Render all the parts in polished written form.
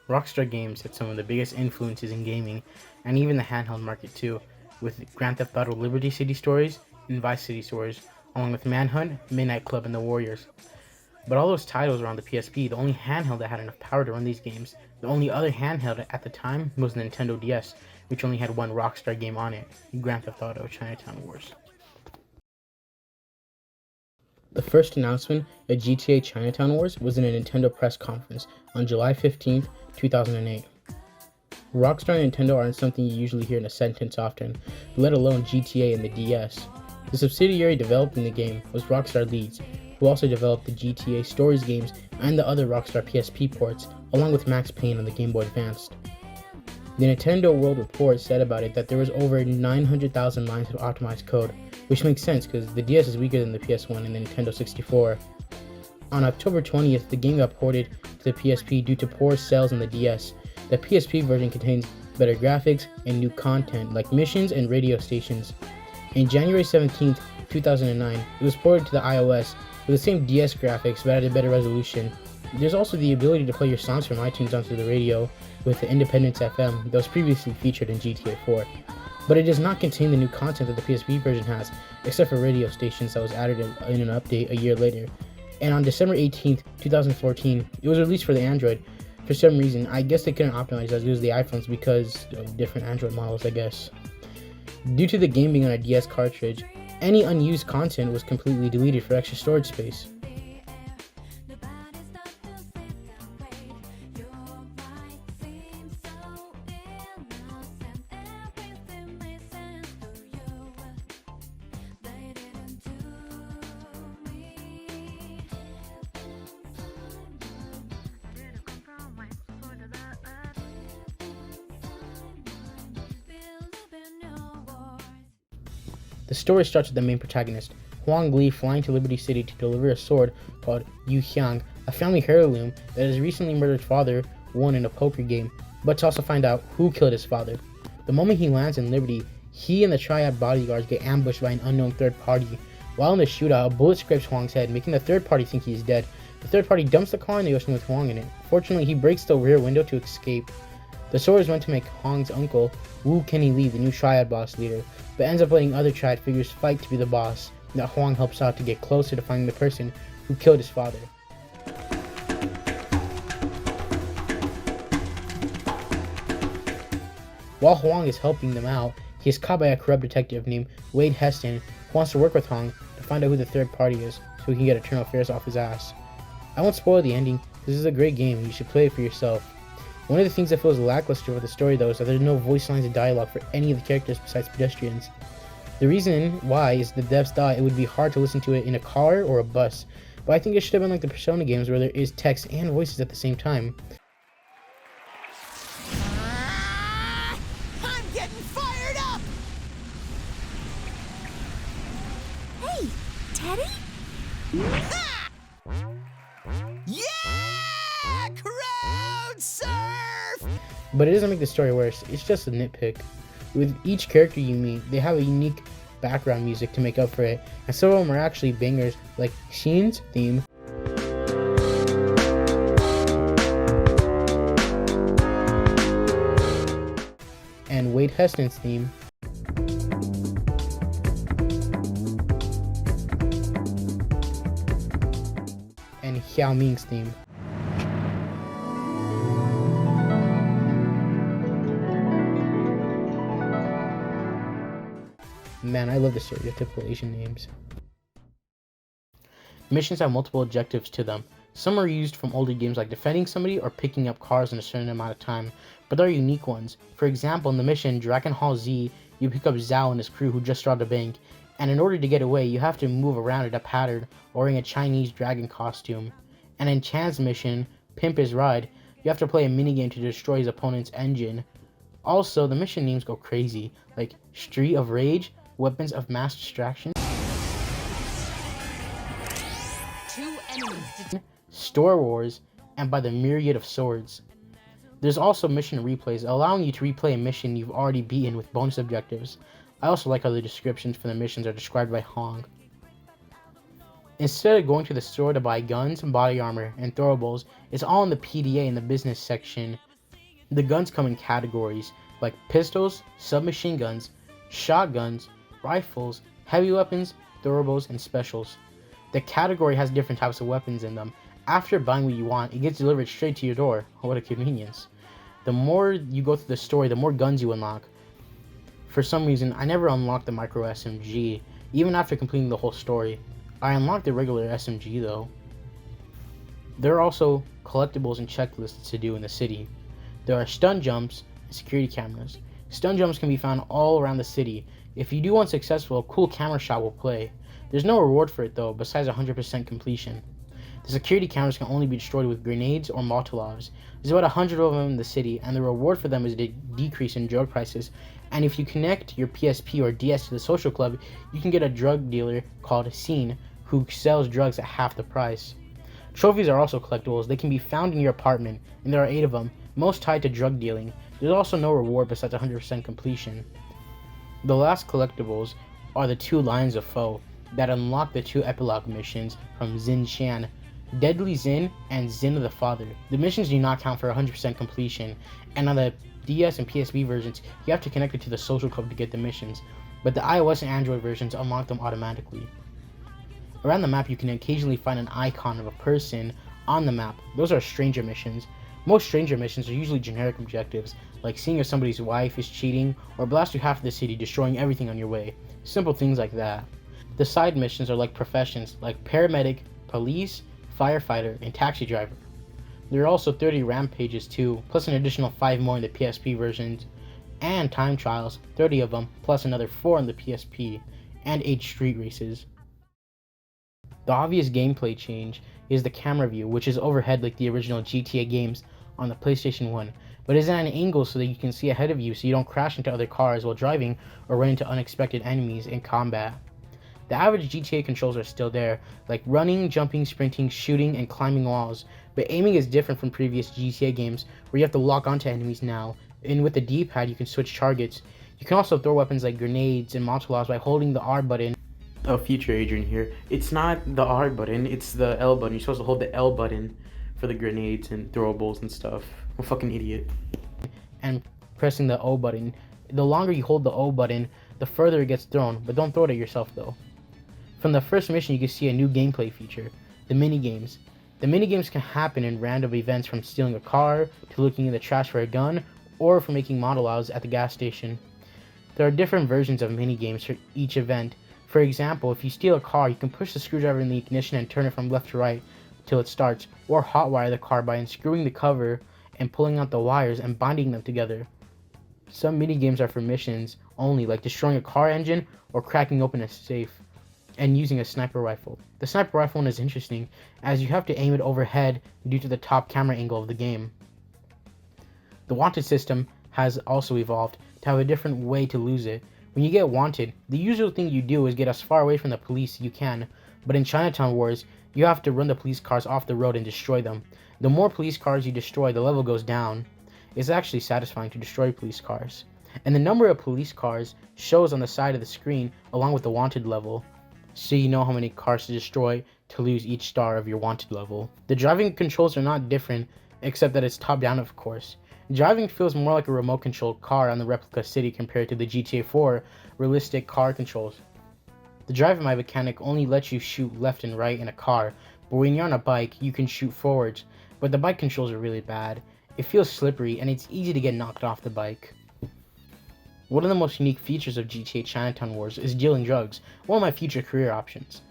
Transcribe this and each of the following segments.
Rockstar Games had some of the biggest influences in gaming, and even the handheld market too, with Grand Theft Auto Liberty City Stories and Vice City Stories, along with Manhunt, Midnight Club, and The Warriors. But all those titles were on the PSP, the only handheld that had enough power to run these games. The only other handheld at the time was the Nintendo DS, which only had one Rockstar game on it, Grand Theft Auto Chinatown Wars. The first announcement of GTA Chinatown Wars was in a Nintendo press conference on July 15th, 2008. Rockstar and Nintendo aren't something you usually hear in a sentence often, let alone GTA and the DS. The subsidiary developing the game was Rockstar Leeds, who also developed the GTA Stories games and the other Rockstar PSP ports, along with Max Payne on the Game Boy Advance. The Nintendo World Report said about it that there was over 900,000 lines of optimized code, which makes sense because the DS is weaker than the PS1 and the Nintendo 64. On October 20th, the game got ported to the PSP due to poor sales on the DS. The PSP version contains better graphics and new content like missions and radio stations. In January 17th, 2009, it was ported to the iOS with the same DS graphics but at a better resolution. There's also the ability to play your songs from iTunes onto the radio with the Independence FM that was previously featured in GTA 4. But it does not contain the new content that the PSP version has, except for radio stations that was added in an update a year later. And on December 18th, 2014, it was released for the Android. For some reason, I guess they couldn't optimize as good as the iPhones because of different Android models, I guess. Due to the game being on a DS cartridge, any unused content was completely deleted for extra storage space. The story starts with the main protagonist, Huang Li, flying to Liberty City to deliver a sword called Yu Xiang, a family heirloom that his recently murdered father won in a poker game, but to also find out who killed his father. The moment he lands in Liberty, he and the Triad bodyguards get ambushed by an unknown third party. While in the shootout, a bullet scrapes Huang's head, making the third party think he is dead. The third party dumps the car in the ocean with Huang in it. Fortunately, he breaks the rear window to escape. The sword is meant to make Huang's uncle, Wu Kenny Lee, the new Triad boss leader, but ends up letting other Triad figures fight to be the boss, that Huang helps out to get closer to finding the person who killed his father. While Huang is helping them out, he is caught by a corrupt detective named Wade Heston, who wants to work with Huang to find out who the third party is, so he can get eternal affairs off his ass. I won't spoil the ending, this is a great game and you should play it for yourself. One of the things that feels lackluster with the story though is that there's no voice lines and dialogue for any of the characters besides pedestrians. The reason why is the devs thought it would be hard to listen to it in a car or a bus, but I think it should have been like the Persona games where there is text and voices at the same time. I'm getting fired up! Hey, Teddy? Ha! Yeah! Crowd surf! But it doesn't make the story worse, it's just a nitpick. With each character you meet, they have a unique background music to make up for it, and some of them are actually bangers, like Sheen's theme, and Wade Heston's theme, and Xiao Ming's theme. Man, I love the stereotypical Asian names. Missions have multiple objectives to them. Some are used from older games like defending somebody or picking up cars in a certain amount of time, but there are unique ones. For example, in the mission Dragon Hall Z, you pick up Zhao and his crew who just robbed a bank, and in order to get away, you have to move around in a pattern or wearing a Chinese dragon costume. And in Chan's mission, Pimp His Ride, you have to play a minigame to destroy his opponent's engine. Also, the mission names go crazy, like Street of Rage, Weapons of Mass Distraction, Store Wars, and by the Myriad of Swords. There's also mission replays, allowing you to replay a mission you've already beaten with bonus objectives. I also like how the descriptions for the missions are described by Hong. Instead of going to the store to buy guns, body armor, and throwables, it's all in the PDA in the business section. The guns come in categories like pistols, submachine guns, shotguns, rifles, heavy weapons, throwables, and specials. The category has different types of weapons in them. After buying what you want, it gets delivered straight to your door. What a convenience. The more you go through the story, the more guns you unlock. For some reason, I never unlocked the micro SMG, even after completing the whole story. I unlocked the regular SMG though. There are also collectibles and checklists to do in the city. There are stun jumps and security cameras. Stun jumps can be found all around the city. If you do one successful, a cool camera shot will play. There's no reward for it though, besides 100% completion. The security cameras can only be destroyed with grenades or Molotovs. There's about 100 of them in the city, and the reward for them is a decrease in drug prices. And if you connect your PSP or DS to the social club, you can get a drug dealer called Scene, who sells drugs at half the price. Trophies are also collectibles. They can be found in your apartment, and there are 8 of them, most tied to drug dealing. There's also no reward besides 100% completion. The last collectibles are the 2 Lines of Foe that unlock the 2 epilogue missions from Xin Xian, Deadly Xin and Xin of the Father. The missions do not count for 100% completion, and on the DS and PSP versions, you have to connect it to the social club to get the missions, but the iOS and Android versions unlock them automatically. Around the map, you can occasionally find an icon of a person on the map. Those are stranger missions. Most stranger missions are usually generic objectives, like seeing if somebody's wife is cheating, or blast through half of the city, destroying everything on your way. Simple things like that. The side missions are like professions, like paramedic, police, firefighter, and taxi driver. There are also 30 rampages too, plus an additional 5 more in the PSP versions, and time trials, 30 of them, plus another 4 in the PSP, and 8 street races. The obvious gameplay change is the camera view, which is overhead like the original GTA games on the PlayStation 1, but is at an angle so that you can see ahead of you so you don't crash into other cars while driving or run into unexpected enemies in combat. The average GTA controls are still there, like running, jumping, sprinting, shooting, and climbing walls, but aiming is different from previous GTA games where you have to lock onto enemies now, and with the D-pad you can switch targets. You can also throw weapons like grenades and Molotovs by holding the R button. Oh, future Adrian here. It's not the R button, it's the L button. You're supposed to hold the L button for the grenades and throwables and stuff. I'm a fucking idiot. And pressing the O button. The longer you hold the O button, the further it gets thrown, but don't throw it at yourself though. From the first mission, you can see a new gameplay feature, the minigames. The minigames can happen in random events, from stealing a car, to looking in the trash for a gun, or for making monologues at the gas station. There are different versions of minigames for each event. For example, if you steal a car, you can push the screwdriver in the ignition and turn it from left to right till it starts, or hotwire the car by unscrewing the cover and pulling out the wires and binding them together. Some minigames are for missions only, like destroying a car engine or cracking open a safe, and using a sniper rifle. The sniper rifle one is interesting, as you have to aim it overhead due to the top camera angle of the game. The wanted system has also evolved to have a different way to lose it. When you get wanted, the usual thing you do is get as far away from the police you can, but in Chinatown Wars, you have to run the police cars off the road and destroy them. The more police cars you destroy, the level goes down. It's actually satisfying to destroy police cars. And the number of police cars shows on the side of the screen along with the wanted level, so you know how many cars to destroy to lose each star of your wanted level. The driving controls are not different, except that it's top down of course. Driving feels more like a remote controlled car on the replica city compared to the GTA 4 realistic car controls. The driving mechanic only lets you shoot left and right in a car, but when you're on a bike you can shoot forwards, but the bike controls are really bad. It feels slippery and it's easy to get knocked off the bike. One of the most unique features of GTA Chinatown Wars is dealing drugs, one of my future career options.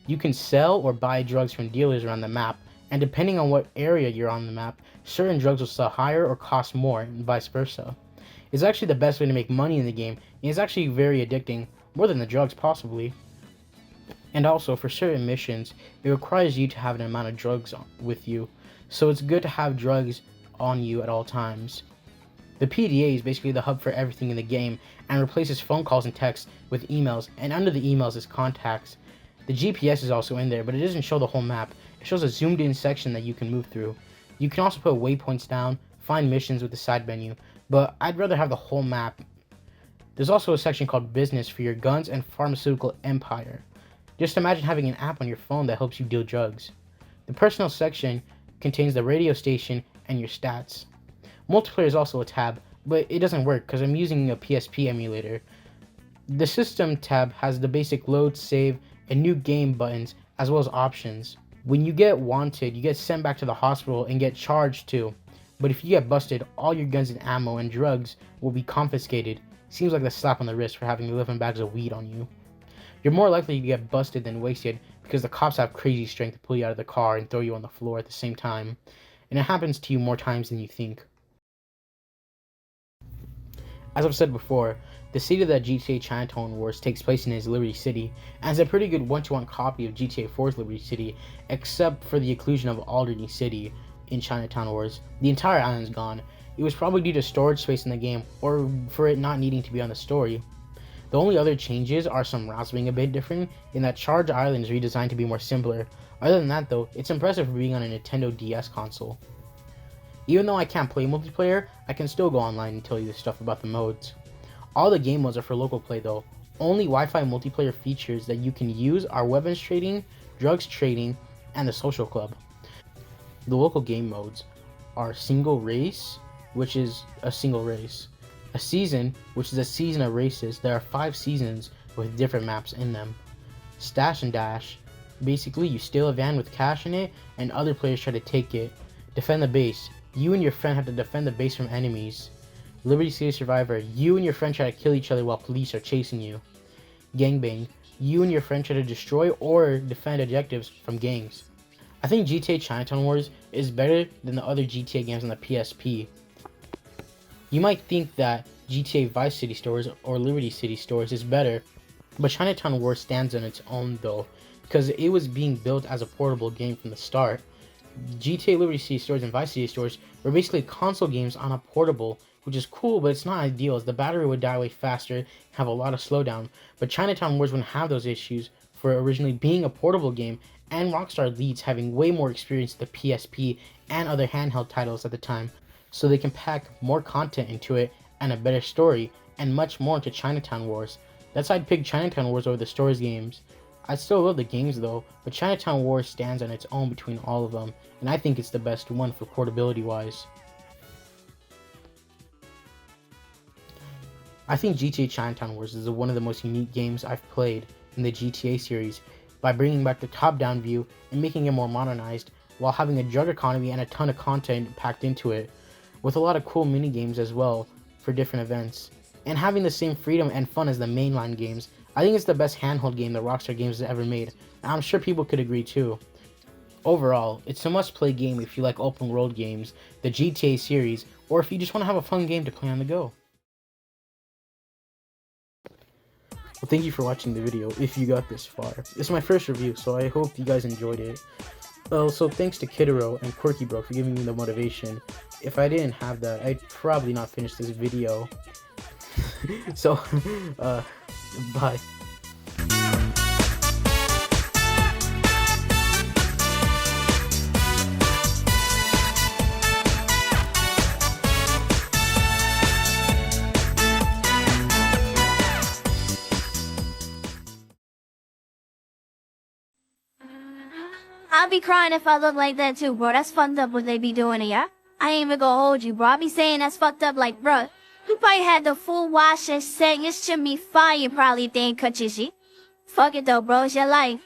You can sell or buy drugs from dealers around the map, and depending on what area you're on the map, certain drugs will sell higher or cost more, and vice versa. It's actually the best way to make money in the game, and it's actually very addicting, more than the drugs possibly. And also, for certain missions, it requires you to have an amount of drugs with you, so it's good to have drugs on you at all times. The PDA is basically the hub for everything in the game and replaces phone calls and texts with emails, and under the emails is contacts. The GPS is also in there, but it doesn't show the whole map. It shows a zoomed in section that you can move through. You can also put waypoints down, find missions with the side menu, but I'd rather have the whole map. There's also a section called Business for your guns and pharmaceutical empire. Just imagine having an app on your phone that helps you deal drugs. The personal section contains the radio station and your stats. Multiplayer is also a tab, but it doesn't work because I'm using a PSP emulator. The system tab has the basic load, save, and new game buttons, as well as options. When you get wanted, you get sent back to the hospital and get charged too. But if you get busted, all your guns and ammo and drugs will be confiscated. Seems like a slap on the wrist for having 11 bags of weed on you. You're more likely to get busted than wasted because the cops have crazy strength to pull you out of the car and throw you on the floor at the same time. And it happens to you more times than you think. As I've said before, the city that GTA Chinatown Wars takes place in is Liberty City, and it's a pretty good one-to-one copy of GTA 4's Liberty City, except for the inclusion of Alderney City in Chinatown Wars. The entire island's gone. It was probably due to storage space in the game, or for it not needing to be on the story. The only other changes are some routes being a bit different, in that Charge Island is redesigned to be more simpler. Other than that though, it's impressive for being on a Nintendo DS console. Even though I can't play multiplayer, I can still go online and tell you the stuff about the modes. All the game modes are for local play though. Only Wi-Fi multiplayer features that you can use are weapons trading, drugs trading, and the social club. The local game modes are single race, which is a single race. A season, which is a season of races. There are 5 seasons with different maps in them. Stash and dash. Basically, you steal a van with cash in it, and other players try to take it. Defend the base. You and your friend have to defend the base from enemies. Liberty City Survivor. You and your friend try to kill each other while police are chasing you. Gangbang. You and your friend try to destroy or defend objectives from gangs. I think GTA Chinatown Wars is better than the other GTA games on the PSP. You might think that GTA Vice City Stores or Liberty City Stores is better, but Chinatown Wars stands on its own though, because it was being built as a portable game from the start. GTA Liberty City Stores and Vice City Stores were basically console games on a portable, which is cool, but it's not ideal as the battery would die way faster, have a lot of slowdown. But Chinatown Wars wouldn't have those issues for originally being a portable game, and Rockstar leads having way more experience with the PSP and other handheld titles at the time, so they can pack more content into it and a better story and much more into Chinatown Wars. That's why I'd pick Chinatown Wars over the Stores games. I still love the games though, but Chinatown Wars stands on its own between all of them, and I think it's the best one for portability wise. I think GTA Chinatown Wars is one of the most unique games I've played in the GTA series by bringing back the top-down view and making it more modernized while having a drug economy and a ton of content packed into it, with a lot of cool mini games as well for different events, and having the same freedom and fun as the mainline games. I think it's the best handheld game that Rockstar Games has ever made, and I'm sure people could agree too. Overall, it's a must-play game if you like open world games, the GTA series, or if you just want to have a fun game to play on the go. Well, thank you for watching the video if you got this far. It's my first review, so I hope you guys enjoyed it. Also, thanks to Kidero and Quirky Bro for giving me the motivation. If I didn't have that, I'd probably not finish this video. So, bye. I'd be crying if I looked like that too, bro. That's fucked up what they be doing to ya. I ain't even gonna hold you, bro. I be saying that's fucked up like, bro. You probably had the full wash and saying it's to me fire. You probably think cut your shit. Fuck it though, bro. It's your life.